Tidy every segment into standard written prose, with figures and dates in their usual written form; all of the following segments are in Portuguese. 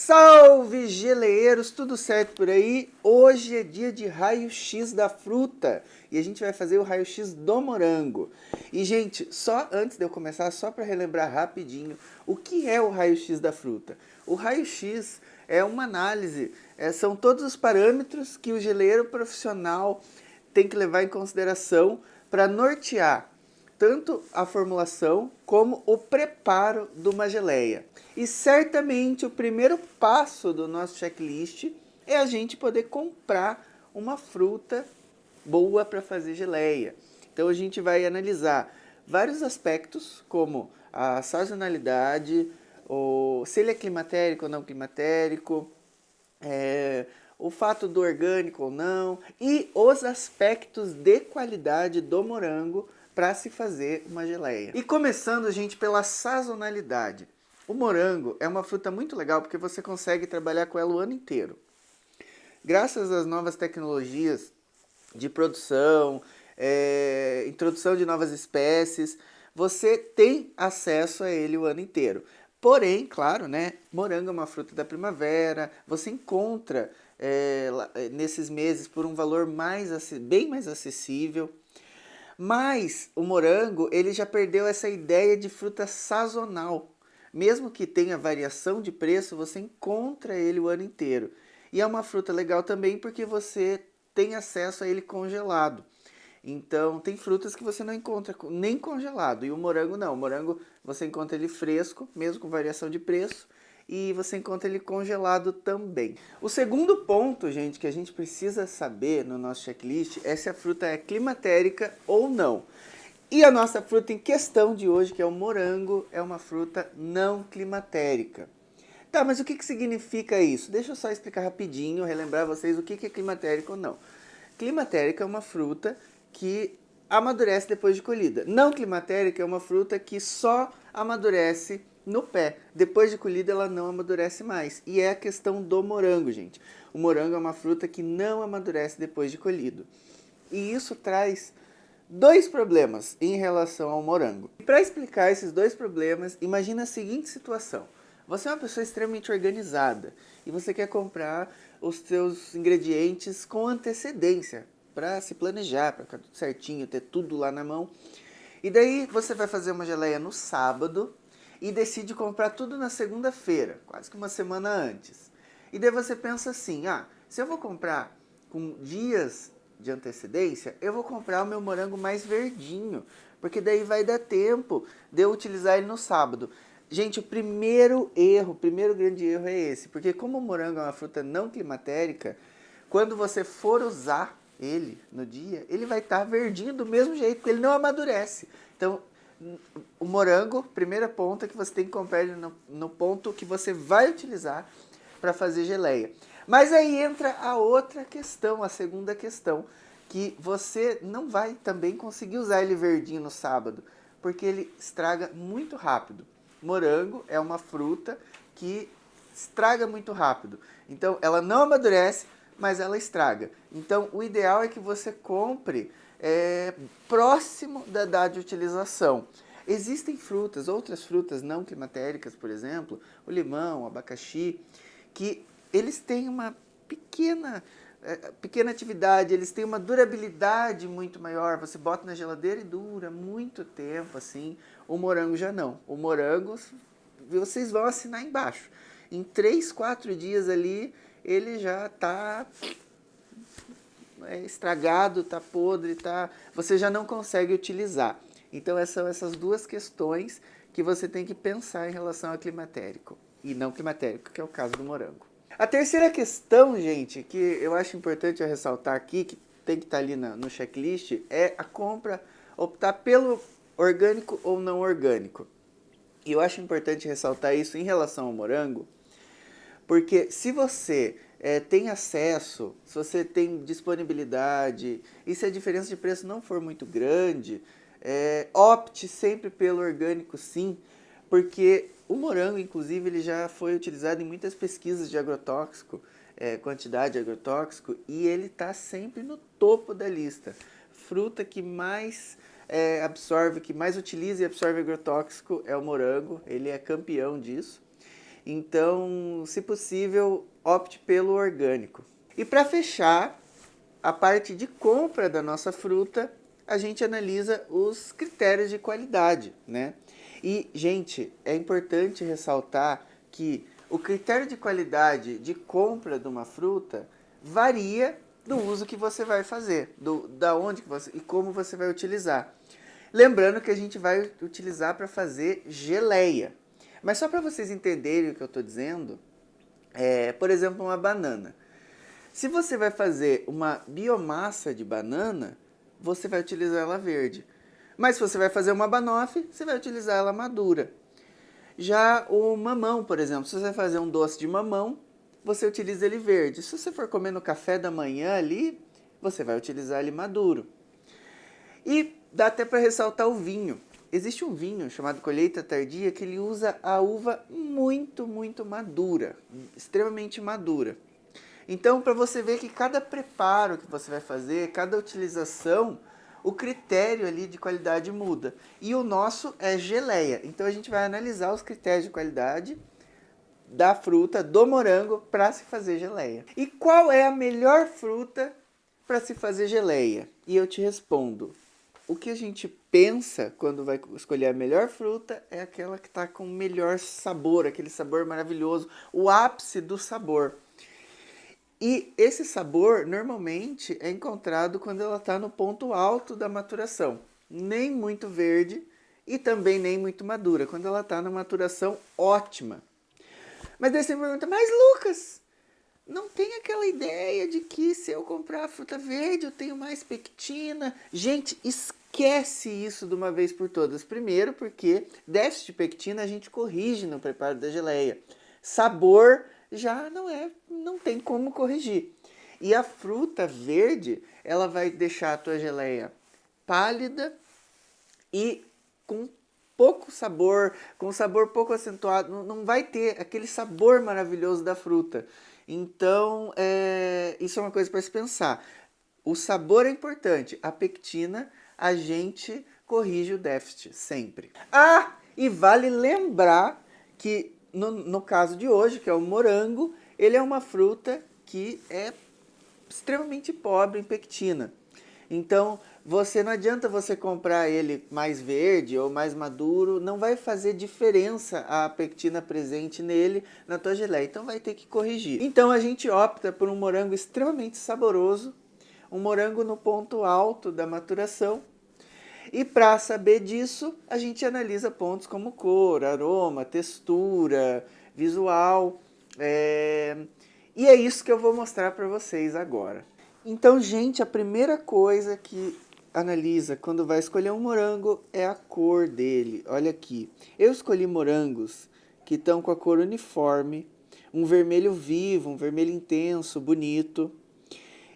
Salve geleieiros, tudo certo por aí? Hoje é dia de raio-x da fruta e a gente vai fazer o raio-x do morango. E gente, só antes de eu começar, só para relembrar rapidinho, o que é o raio-x da fruta? O raio-x é uma análise, são todos os parâmetros que o geleieiro profissional tem que levar em consideração para nortear tanto a formulação como o preparo de uma geleia. E certamente o primeiro passo do nosso checklist é a gente poder comprar uma fruta boa para fazer geleia. Então a gente vai analisar vários aspectos, como a sazonalidade, se ele é climatérico ou não climatérico, o fato do orgânico ou não, e os aspectos de qualidade do morango para se fazer uma geleia. E começando, gente, pela sazonalidade. O morango é uma fruta muito legal porque você consegue trabalhar com ela o ano inteiro. Graças às novas tecnologias de produção, introdução de novas espécies, você tem acesso a ele o ano inteiro. Porém, claro, né, morango é uma fruta da primavera, você encontra nesses meses por um valor bem mais acessível. Mas o morango, ele já perdeu essa ideia de fruta sazonal. Mesmo que tenha variação de preço, você encontra ele o ano inteiro. E é uma fruta legal também porque você tem acesso a ele congelado. Então, tem frutas que você não encontra nem congelado. E o morango não. O morango você encontra ele fresco, mesmo com variação de preço. E você encontra ele congelado também. O segundo ponto, gente, que a gente precisa saber no nosso checklist é se a fruta é climatérica ou não. E a nossa fruta em questão de hoje, que é o morango, é uma fruta não climatérica. Tá, mas o que significa isso? Deixa eu só explicar rapidinho, relembrar vocês o que é climatérico ou não. Climatérica é uma fruta que amadurece depois de colhida. Não climatérica é uma fruta que só amadurece no pé. Depois de colhida ela não amadurece mais. E é a questão do morango, gente. O morango é uma fruta que não amadurece depois de colhido. E isso traz dois problemas em relação ao morango. Para explicar esses dois problemas, imagina a seguinte situação. Você é uma pessoa extremamente organizada e você quer comprar os seus ingredientes com antecedência para se planejar, para ficar tudo certinho, ter tudo lá na mão. E daí você vai fazer uma geleia no sábado e decide comprar tudo na segunda-feira, quase que uma semana antes. E daí você pensa assim, se eu vou comprar com dias de antecedência, eu vou comprar o meu morango mais verdinho, porque daí vai dar tempo de eu utilizar ele no sábado. Gente, o primeiro grande erro é esse, porque como o morango é uma fruta não climatérica, quando você for usar ele no dia, ele vai estar verdinho do mesmo jeito, porque ele não amadurece. Então, o morango, primeira ponta que você tem que comprar ele no ponto que você vai utilizar para fazer geleia. Mas aí entra a outra questão, a segunda questão, que você não vai também conseguir usar ele verdinho no sábado, porque ele estraga muito rápido. Morango é uma fruta que estraga muito rápido. Então, ela não amadurece, mas ela estraga. Então, o ideal é que você compre próximo da data de utilização. Existem frutas, outras frutas não climatéricas, por exemplo, o limão, o abacaxi, que eles têm uma pequena atividade, eles têm uma durabilidade muito maior. Você bota na geladeira e dura muito tempo, assim. O morango já não. O morango, vocês vão assinar embaixo. Em 3, 4 dias ali, ele já está estragado, está podre, você já não consegue utilizar. Então, são essas duas questões que você tem que pensar em relação a climatérico e não climatérico, que é o caso do morango. A terceira questão, gente, que eu acho importante eu ressaltar aqui, que tem que estar ali no checklist, é a compra, optar pelo orgânico ou não orgânico. E eu acho importante ressaltar isso em relação ao morango, porque se você tem acesso, se você tem disponibilidade, e se a diferença de preço não for muito grande, opte sempre pelo orgânico sim, porque o morango, inclusive, ele já foi utilizado em muitas pesquisas de agrotóxico, quantidade de agrotóxico, e ele está sempre no topo da lista. Fruta que mais absorve, que mais utiliza e absorve agrotóxico é o morango, ele é campeão disso. Então, se possível, opte pelo orgânico. E para fechar a parte de compra da nossa fruta, a gente analisa os critérios de qualidade, né? E, gente, é importante ressaltar que o critério de qualidade de compra de uma fruta varia do uso que você vai fazer, da onde que você e como você vai utilizar. Lembrando que a gente vai utilizar para fazer geleia. Mas só para vocês entenderem o que eu estou dizendo, por exemplo, uma banana. Se você vai fazer uma biomassa de banana, você vai utilizar ela verde. Mas se você vai fazer uma banoffee, você vai utilizar ela madura. Já o mamão, por exemplo, se você vai fazer um doce de mamão, você utiliza ele verde. Se você for comer no café da manhã ali, você vai utilizar ele maduro. E dá até para ressaltar o vinho. Existe um vinho chamado colheita tardia que ele usa a uva muito, muito madura, extremamente madura. Então, para você ver que cada preparo que você vai fazer, cada utilização, o critério ali de qualidade muda. E o nosso é geleia. Então, a gente vai analisar os critérios de qualidade da fruta, do morango, para se fazer geleia. E qual é a melhor fruta para se fazer geleia? E eu te respondo. O que a gente pensa quando vai escolher a melhor fruta é aquela que está com o melhor sabor, aquele sabor maravilhoso, o ápice do sabor. E esse sabor normalmente é encontrado quando ela está no ponto alto da maturação. Nem muito verde e também nem muito madura, quando ela está na maturação ótima. Mas daí você me pergunta, mas Lucas, não tem aquela ideia de que se eu comprar fruta verde eu tenho mais pectina? Gente, esquece isso de uma vez por todas. Primeiro porque déficit de pectina a gente corrige no preparo da geleia. Sabor já não tem como corrigir. E a fruta verde, ela vai deixar a tua geleia pálida e com pouco sabor, com sabor pouco acentuado, não vai ter aquele sabor maravilhoso da fruta. Então, isso é uma coisa para se pensar. O sabor é importante, a pectina a gente corrige o déficit sempre. Ah, e vale lembrar que no caso de hoje, que é o morango, ele é uma fruta que é extremamente pobre em pectina. Então, não adianta você comprar ele mais verde ou mais maduro, não vai fazer diferença a pectina presente nele na tua geleia, então vai ter que corrigir. Então a gente opta por um morango extremamente saboroso, um morango no ponto alto da maturação. E para saber disso, a gente analisa pontos como cor, aroma, textura, visual. E é isso que eu vou mostrar para vocês agora. Então, gente, a primeira coisa que analisa quando vai escolher um morango é a cor dele. Olha aqui, eu escolhi morangos que estão com a cor uniforme, um vermelho vivo, um vermelho intenso, bonito.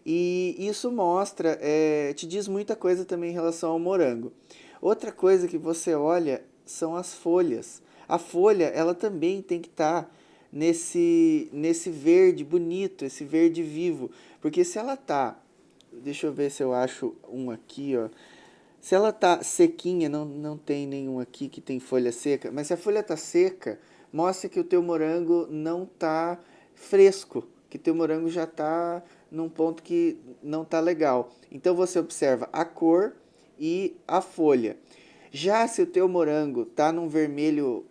E isso mostra, te diz muita coisa também em relação ao morango. Outra coisa que você olha são as folhas. A folha, ela também tem que estar nesse verde bonito, esse verde vivo. Porque se ela tá, deixa eu ver se eu acho um aqui, ó. Se ela tá sequinha, não tem nenhum aqui que tem folha seca, mas se a folha tá seca, mostra que o teu morango não tá fresco, que teu morango já tá num ponto que não tá legal. Então você observa a cor e a folha. Já se o teu morango tá num vermelho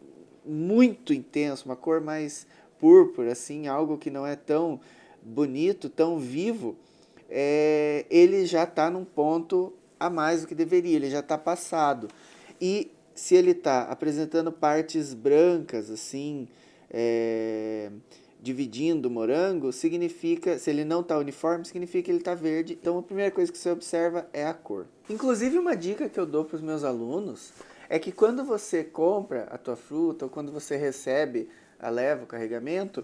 muito intenso, uma cor mais púrpura, assim, algo que não é tão bonito, tão vivo, ele já está num ponto a mais do que deveria, ele já está passado. E se ele está apresentando partes brancas, assim, dividindo o morango, significa, se ele não está uniforme, significa que ele está verde. Então a primeira coisa que você observa é a cor. Inclusive uma dica que eu dou para os meus alunos é que quando você compra a tua fruta ou quando você recebe a leva, o carregamento,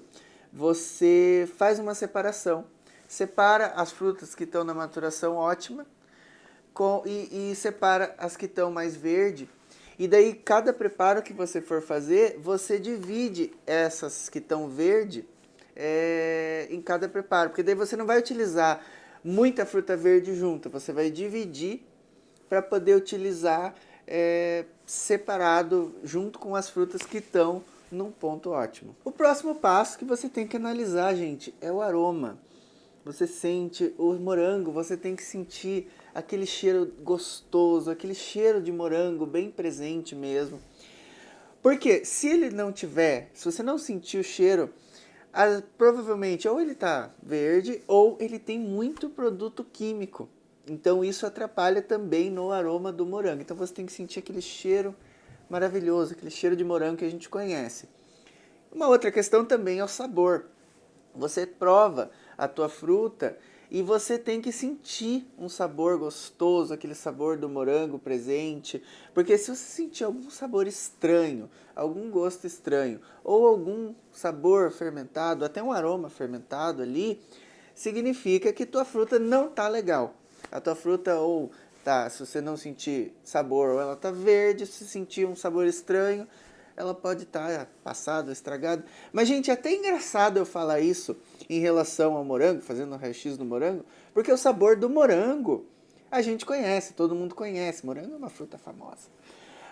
você faz uma separação. Separa as frutas que estão na maturação ótima e separa as que estão mais verde. E daí, cada preparo que você for fazer, você divide essas que estão verde em cada preparo. Porque daí você não vai utilizar muita fruta verde junto, você vai dividir para poder utilizar separado junto com as frutas que estão num ponto ótimo. O próximo passo que você tem que analisar, gente, é o aroma. Você sente o morango, você tem que sentir aquele cheiro gostoso, aquele cheiro de morango bem presente mesmo. Porque se ele não tiver, se você não sentir o cheiro, provavelmente ou ele tá verde ou ele tem muito produto químico. Então isso atrapalha também no aroma do morango. Então você tem que sentir aquele cheiro maravilhoso, aquele cheiro de morango que a gente conhece. Uma outra questão também é o sabor. Você prova a tua fruta e você tem que sentir um sabor gostoso, aquele sabor do morango presente. Porque se você sentir algum sabor estranho, algum gosto estranho, ou algum sabor fermentado, até um aroma fermentado ali, significa que tua fruta não tá legal. A tua fruta ou tá, se você não sentir sabor, ou ela tá verde, se sentir um sabor estranho, ela pode estar passada, estragada. Mas, gente, é até engraçado eu falar isso em relação ao morango, fazendo um raio-x do morango, porque o sabor do morango a gente conhece, todo mundo conhece. Morango é uma fruta famosa.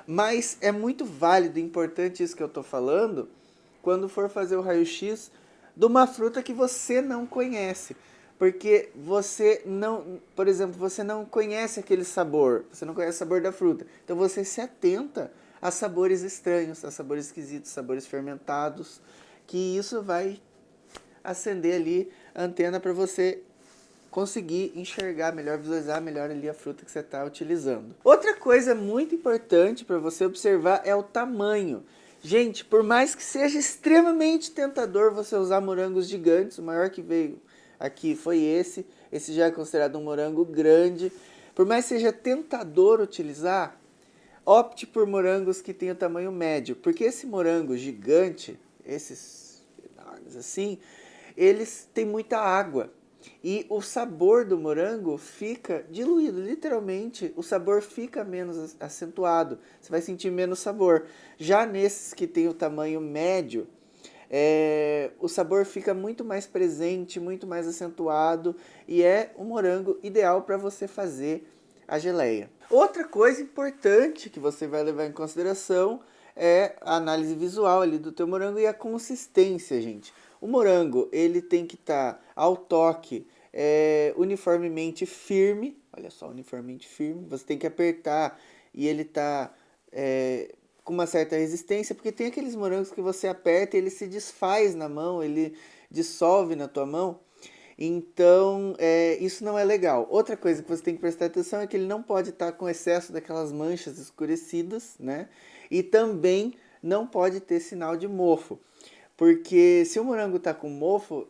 Mas é muito válido e importante isso que eu estou falando quando for fazer o raio-x de uma fruta que você não conhece. Porque você não, por exemplo, você não conhece aquele sabor, você não conhece o sabor da fruta. Então você se atenta a sabores estranhos, a sabores esquisitos, sabores fermentados, que isso vai acender ali a antena para você conseguir enxergar melhor, visualizar melhor ali a fruta que você está utilizando. Outra coisa muito importante para você observar é o tamanho. Gente, por mais que seja extremamente tentador você usar morangos gigantes, o maior que veio aqui foi esse já é considerado um morango grande. Por mais que seja tentador utilizar, opte por morangos que tenham tamanho médio, porque esse morango gigante, esses enormes assim, eles têm muita água e o sabor do morango fica diluído, literalmente o sabor fica menos acentuado, você vai sentir menos sabor. Já nesses que têm o tamanho médio, o sabor fica muito mais presente, muito mais acentuado e é um morango ideal para você fazer a geleia. Outra coisa importante que você vai levar em consideração é a análise visual ali do teu morango e a consistência, gente. O morango, ele tem que estar ao toque uniformemente firme, olha só, uniformemente firme, você tem que apertar e ele tá com uma certa resistência, porque tem aqueles morangos que você aperta e ele se desfaz na mão, ele dissolve na tua mão. Então, isso não é legal. Outra coisa que você tem que prestar atenção é que ele não pode estar com excesso daquelas manchas escurecidas, né? E também não pode ter sinal de mofo. Porque se o morango está com mofo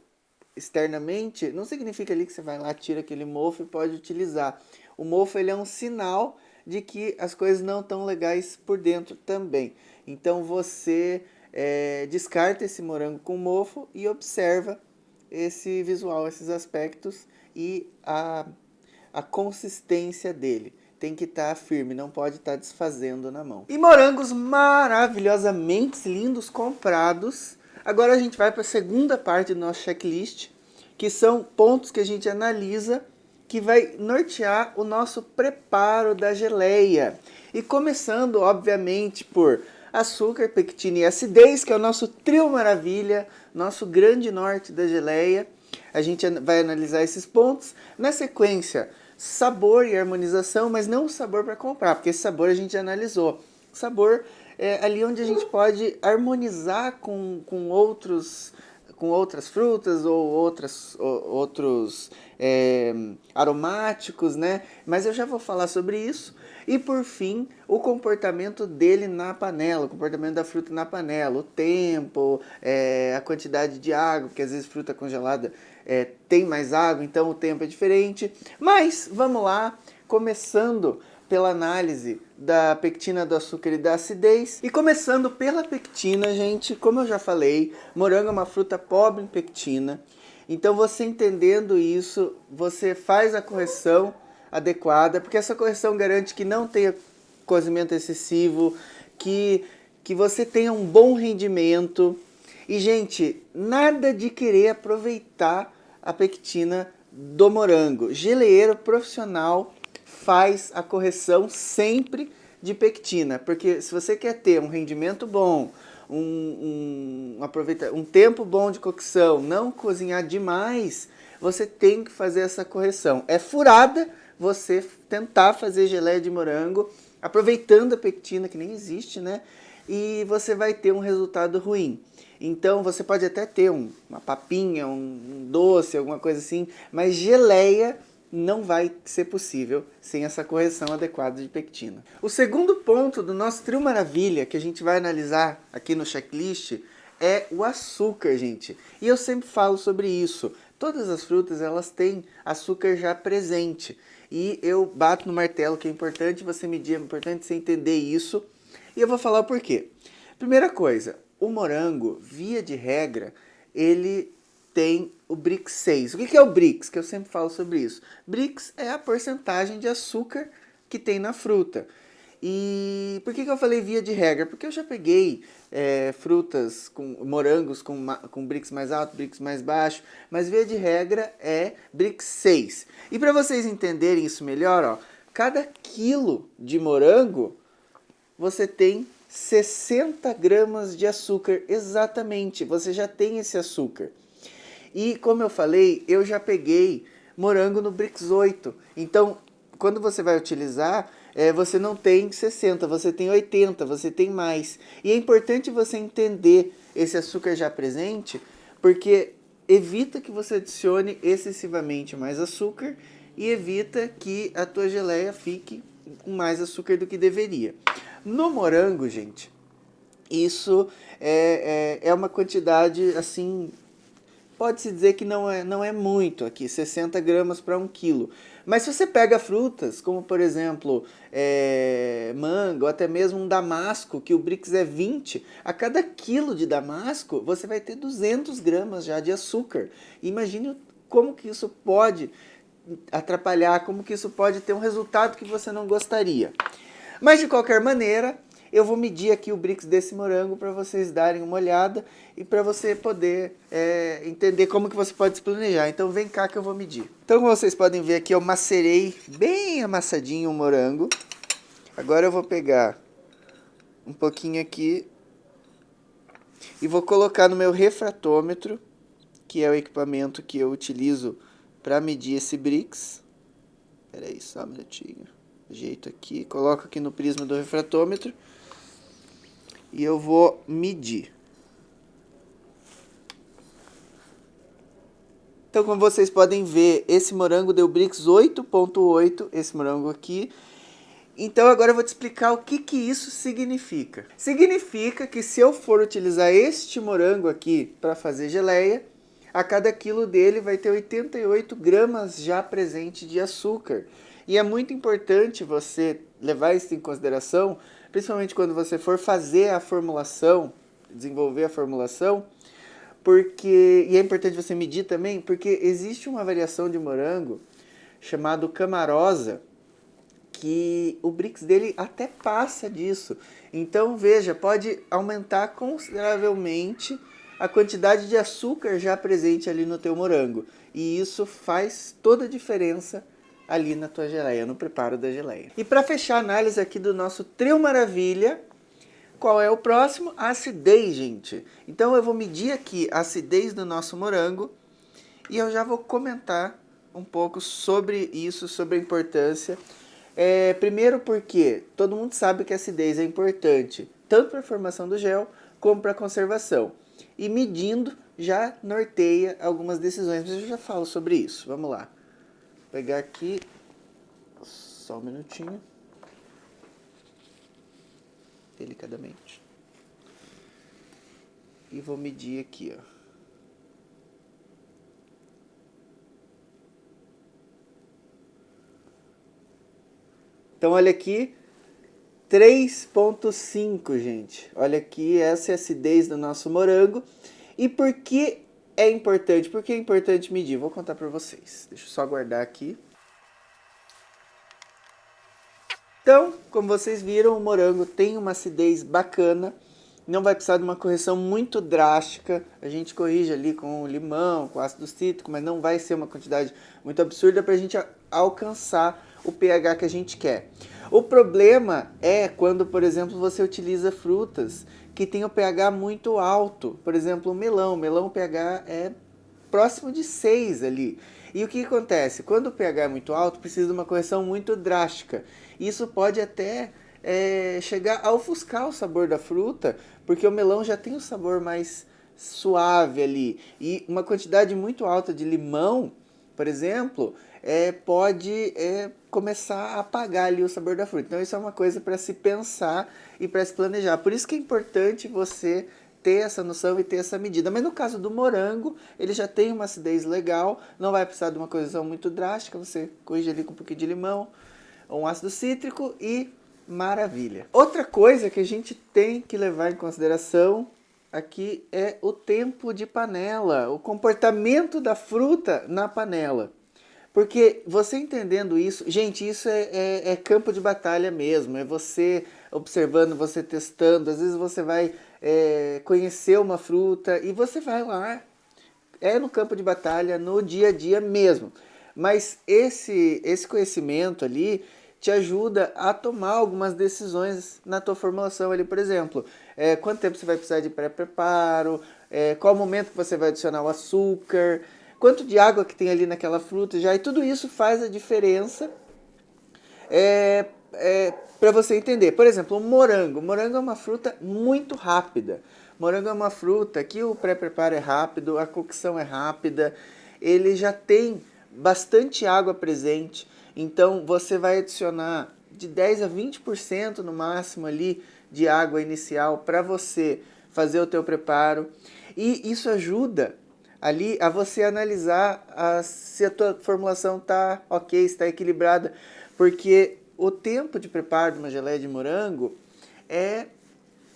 externamente, não significa ali que você vai lá, tira aquele mofo e pode utilizar. O mofo ele é um sinal de que as coisas não estão legais por dentro também. Então, você descarta esse morango com mofo e observa esse visual, esses aspectos e a consistência dele. Tem que estar firme, não pode estar desfazendo na mão. E morangos maravilhosamente lindos comprados. Agora a gente vai para a segunda parte do nosso checklist, que são pontos que a gente analisa, que vai nortear o nosso preparo da geleia. E começando, obviamente, por açúcar, pectina e acidez, que é o nosso trio maravilha, nosso grande norte da geleia. A gente vai analisar esses pontos. Na sequência, sabor e harmonização, mas não o sabor para comprar, porque esse sabor a gente analisou. O sabor é ali onde a gente pode harmonizar com outras frutas ou outros aromáticos, né? Mas eu já vou falar sobre isso. E por fim, o comportamento dele na panela, o comportamento da fruta na panela, o tempo, a quantidade de água, porque às vezes fruta congelada tem mais água, então o tempo é diferente. Mas vamos lá, começando pela análise da pectina, do açúcar e da acidez. E começando pela pectina, gente, como eu já falei, morango é uma fruta pobre em pectina. Então você entendendo isso, você faz a correção adequada, porque essa correção garante que não tenha cozimento excessivo, que você tenha um bom rendimento. E, gente, nada de querer aproveitar a pectina do morango. Geleeiro profissional faz a correção sempre de pectina, porque se você quer ter um rendimento bom, um tempo bom de cocção, não cozinhar demais, você tem que fazer essa correção. É furada você tentar fazer geleia de morango aproveitando a pectina, que nem existe, né? E você vai ter um resultado ruim. Então você pode até ter uma papinha, um doce, alguma coisa assim, mas geleia não vai ser possível sem essa correção adequada de pectina. O segundo ponto do nosso trio maravilha que a gente vai analisar aqui no checklist é o açúcar, gente. E eu sempre falo sobre isso. Todas as frutas, elas têm açúcar já presente. E eu bato no martelo que é importante você medir, é importante você entender isso. E eu vou falar o porquê. Primeira coisa, o morango, via de regra, ele tem o Brix 6. O que é o Brix? Que eu sempre falo sobre isso. Brix é a porcentagem de açúcar que tem na fruta. E por que eu falei via de regra? Porque eu já peguei frutas, morangos com Brix mais alto, Brix mais baixo, mas via de regra é Brix 6. E para vocês entenderem isso melhor, ó, cada quilo de morango você tem 60 gramas de açúcar, exatamente, você já tem esse açúcar. E como eu falei, eu já peguei morango no Brix 8, então quando você vai utilizar, você não tem 60, você tem 80, você tem mais. E é importante você entender esse açúcar já presente, porque evita que você adicione excessivamente mais açúcar e evita que a tua geleia fique com mais açúcar do que deveria. No morango, gente, isso é uma quantidade, assim, pode-se dizer que não é muito aqui, 60 gramas para 1 quilo. Mas se você pega frutas, como por exemplo, manga, ou até mesmo um damasco, que o Brix é 20, a cada quilo de damasco, você vai ter 200 gramas já de açúcar. Imagine como que isso pode atrapalhar, como que isso pode ter um resultado que você não gostaria. Mas de qualquer maneira, eu vou medir aqui o Brix desse morango para vocês darem uma olhada e para você poder entender como que você pode se planejar. Então vem cá que eu vou medir. Então como vocês podem ver aqui, eu macerei bem amassadinho o morango. Agora eu vou pegar um pouquinho aqui e vou colocar no meu refratômetro, que é o equipamento que eu utilizo para medir esse Brix. Espera aí, só um minutinho. Ajeito aqui, coloco aqui no prisma do refratômetro e eu vou medir. Então, como vocês podem ver, esse morango deu Brix 8.8, esse morango aqui. Então, agora eu vou te explicar o que isso significa. Significa que se eu for utilizar este morango aqui para fazer geleia, a cada quilo dele vai ter 88 gramas já presente de açúcar. E é muito importante você levar isso em consideração, principalmente quando você for fazer a formulação, desenvolver a formulação, e é importante você medir também, porque existe uma variação de morango chamado Camarosa, que o Brix dele até passa disso. Então, veja, pode aumentar consideravelmente a quantidade de açúcar já presente ali no teu morango. E isso faz toda a diferença ali na tua geleia, no preparo da geleia. E para fechar a análise aqui do nosso trio maravilha, qual é o próximo? A acidez, gente. Então eu vou medir aqui a acidez do nosso morango e eu já vou comentar um pouco sobre isso, sobre a importância. Primeiro porque todo mundo sabe que a acidez é importante, tanto para a formação do gel como para a conservação. E medindo já norteia algumas decisões, mas eu já falo sobre isso. Vamos lá. Vou pegar aqui, só um minutinho, delicadamente, e vou medir aqui, ó. Então olha aqui, 3.5, gente. Olha aqui, essa é a acidez do nosso morango. E por que é importante? Por que é importante medir? Vou contar para vocês. Deixa eu só guardar aqui. Então, como vocês viram, o morango tem uma acidez bacana. Não vai precisar de uma correção muito drástica. A gente corrige ali com limão, com ácido cítrico, mas não vai ser uma quantidade muito absurda para a gente alcançar o pH que a gente quer. O problema é quando, por exemplo, você utiliza frutas que tem o pH muito alto. Por exemplo, o melão. O melão, o pH é próximo de 6 ali. E o que acontece? Quando o pH é muito alto, precisa de uma correção muito drástica. Isso pode até chegar a ofuscar o sabor da fruta, porque o melão já tem um sabor mais suave ali. E uma quantidade muito alta de limão, por exemplo, pode começar a apagar ali o sabor da fruta. Então isso é uma coisa para se pensar e para se planejar. Por isso que é importante você ter essa noção e ter essa medida. Mas no caso do morango, ele já tem uma acidez legal, não vai precisar de uma correção muito drástica, você corrige ali com um pouquinho de limão, um ácido cítrico e maravilha. Outra coisa que a gente tem que levar em consideração aqui é o tempo de panela, o comportamento da fruta na panela. Porque você entendendo isso, gente, isso é campo de batalha mesmo, é você observando, você testando, às vezes você vai conhecer uma fruta e você vai lá, no campo de batalha, no dia a dia mesmo. Mas esse conhecimento ali te ajuda a tomar algumas decisões na tua formulação ali, por exemplo, quanto tempo você vai precisar de pré-preparo, qual momento que você vai adicionar o açúcar, quanto de água que tem ali naquela fruta já, e tudo isso faz a diferença para você entender. Por exemplo, o morango. O morango é uma fruta muito rápida. O morango é uma fruta que o pré-preparo é rápido, a cocção é rápida, ele já tem bastante água presente, então você vai adicionar de 10 a 20% no máximo ali de água inicial para você fazer o teu preparo, e isso ajuda ali a você analisar se a tua formulação está ok, está equilibrada, porque o tempo de preparo de uma geleia de morango é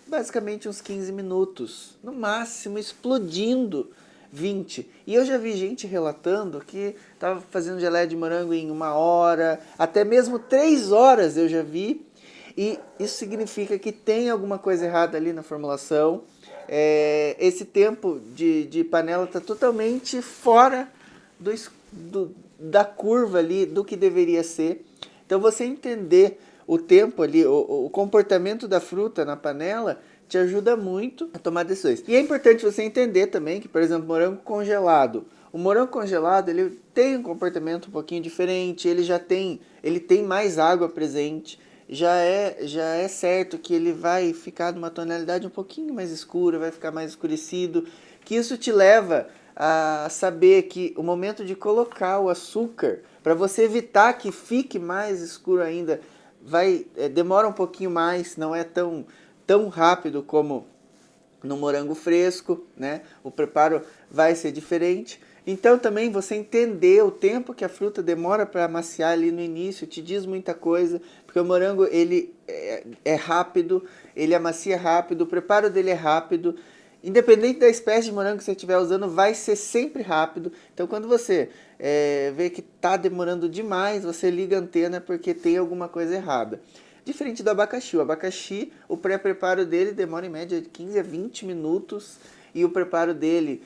basicamente uns 15 minutos, no máximo explodindo 20. E eu já vi gente relatando que estava fazendo geleia de morango em 1 hora, até mesmo 3 horas eu já vi, e isso significa que tem alguma coisa errada ali na formulação. Esse tempo de panela está totalmente fora da curva ali, do que deveria ser. Então você entender o tempo ali, o comportamento da fruta na panela, te ajuda muito a tomar decisões. E é importante você entender também que, por exemplo, morango congelado. O morango congelado, ele tem um comportamento um pouquinho diferente, ele tem mais água presente. Já é certo que ele vai ficar numa tonalidade um pouquinho mais escura, vai ficar mais escurecido, que isso te leva a saber que o momento de colocar o açúcar, para você evitar que fique mais escuro ainda, demora um pouquinho mais, não é tão rápido como no morango fresco, né? O preparo vai ser diferente. Então também você entender o tempo que a fruta demora para amaciar ali no início te diz muita coisa, porque o morango ele é rápido, ele amacia rápido, o preparo dele é rápido. Independente da espécie de morango que você estiver usando, vai ser sempre rápido. Então quando você vê que está demorando demais, você liga a antena porque tem alguma coisa errada. Diferente do abacaxi. O abacaxi, o pré-preparo dele demora em média de 15 a 20 minutos e o preparo dele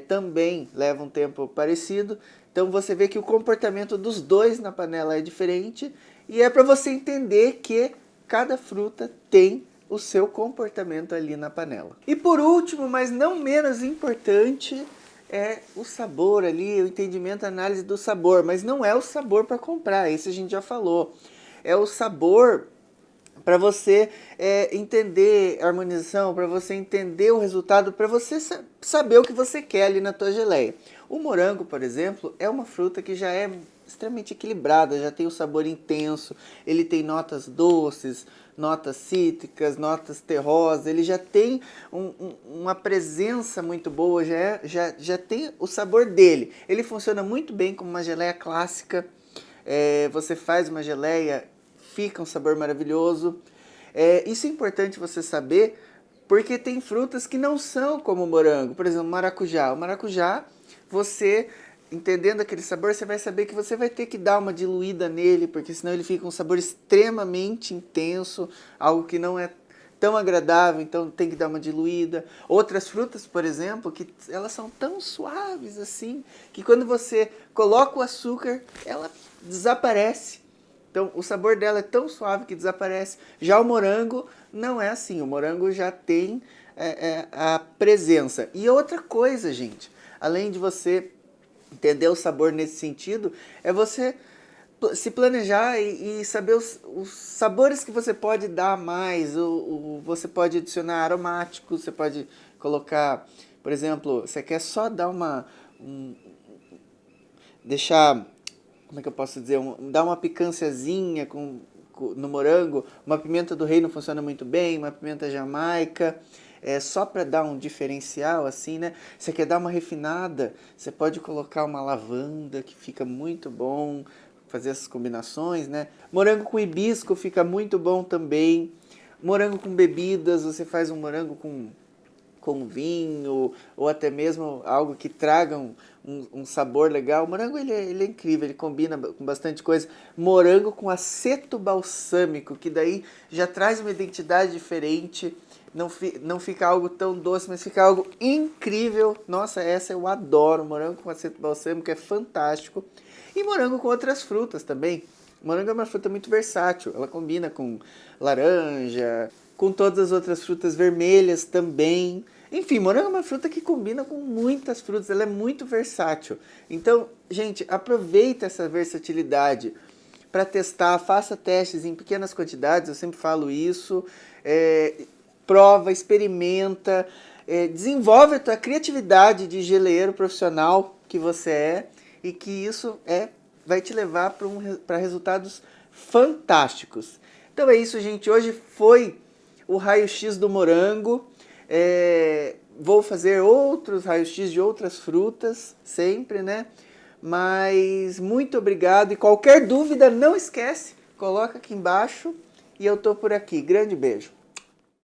também leva um tempo parecido. Então você vê que o comportamento dos dois na panela é diferente e é para você entender que cada fruta tem o seu comportamento ali na panela. E por último, mas não menos importante, é o sabor ali, o entendimento, a análise do sabor. Mas não é o sabor para comprar, esse a gente já falou. É o sabor para você entender a harmonização, para você entender o resultado, para você saber o que você quer ali na tua geleia. O morango, por exemplo, é uma fruta que já é extremamente equilibrada, já tem o sabor intenso, ele tem notas doces, notas cítricas, notas terrosas, ele já tem uma presença muito boa, já tem o sabor dele. Ele funciona muito bem como uma geleia clássica. Você faz uma geleia, fica um sabor maravilhoso. Isso é importante você saber, porque tem frutas que não são como o morango. Por exemplo, maracujá. O maracujá, você entendendo aquele sabor, você vai saber que você vai ter que dar uma diluída nele, porque senão ele fica um sabor extremamente intenso, algo que não é tão agradável, então tem que dar uma diluída. Outras frutas, por exemplo, que elas são tão suaves assim, que quando você coloca o açúcar, ela desaparece. Então, o sabor dela é tão suave que desaparece. Já o morango não é assim. O morango já tem a presença. E outra coisa, gente, além de você entender o sabor nesse sentido, é você se planejar e saber os sabores que você pode dar mais. Você pode adicionar aromáticos, você pode colocar, por exemplo, você quer só dar deixar, como é que eu posso dizer, dar uma picânciazinha no morango, uma pimenta do reino funciona muito bem, uma pimenta jamaica, só para dar um diferencial assim, né? Você quer dar uma refinada, você pode colocar uma lavanda que fica muito bom, fazer essas combinações, né? Morango com hibisco fica muito bom também. Morango com bebidas, você faz um morango com vinho, ou até mesmo algo que traga um sabor legal. O morango ele é incrível, ele combina com bastante coisa. Morango com aceto balsâmico, que daí já traz uma identidade diferente. Não fica algo tão doce, mas fica algo incrível. Nossa, essa eu adoro. Morango com aceto balsâmico é fantástico. E morango com outras frutas também. Morango é uma fruta muito versátil. Ela combina com laranja, com todas as outras frutas vermelhas também. Enfim, morango é uma fruta que combina com muitas frutas. Ela é muito versátil. Então, gente, aproveita essa versatilidade para testar. Faça testes em pequenas quantidades. Eu sempre falo isso. Prova, experimenta. Desenvolve a tua criatividade de geleiro profissional que você é. E que isso vai te levar para resultados fantásticos. Então é isso, gente. Hoje foi o raio-x do morango. Vou fazer outros raios-x de outras frutas, sempre, né? Mas muito obrigado. E qualquer dúvida, não esquece, coloca aqui embaixo. E eu tô por aqui. Grande beijo.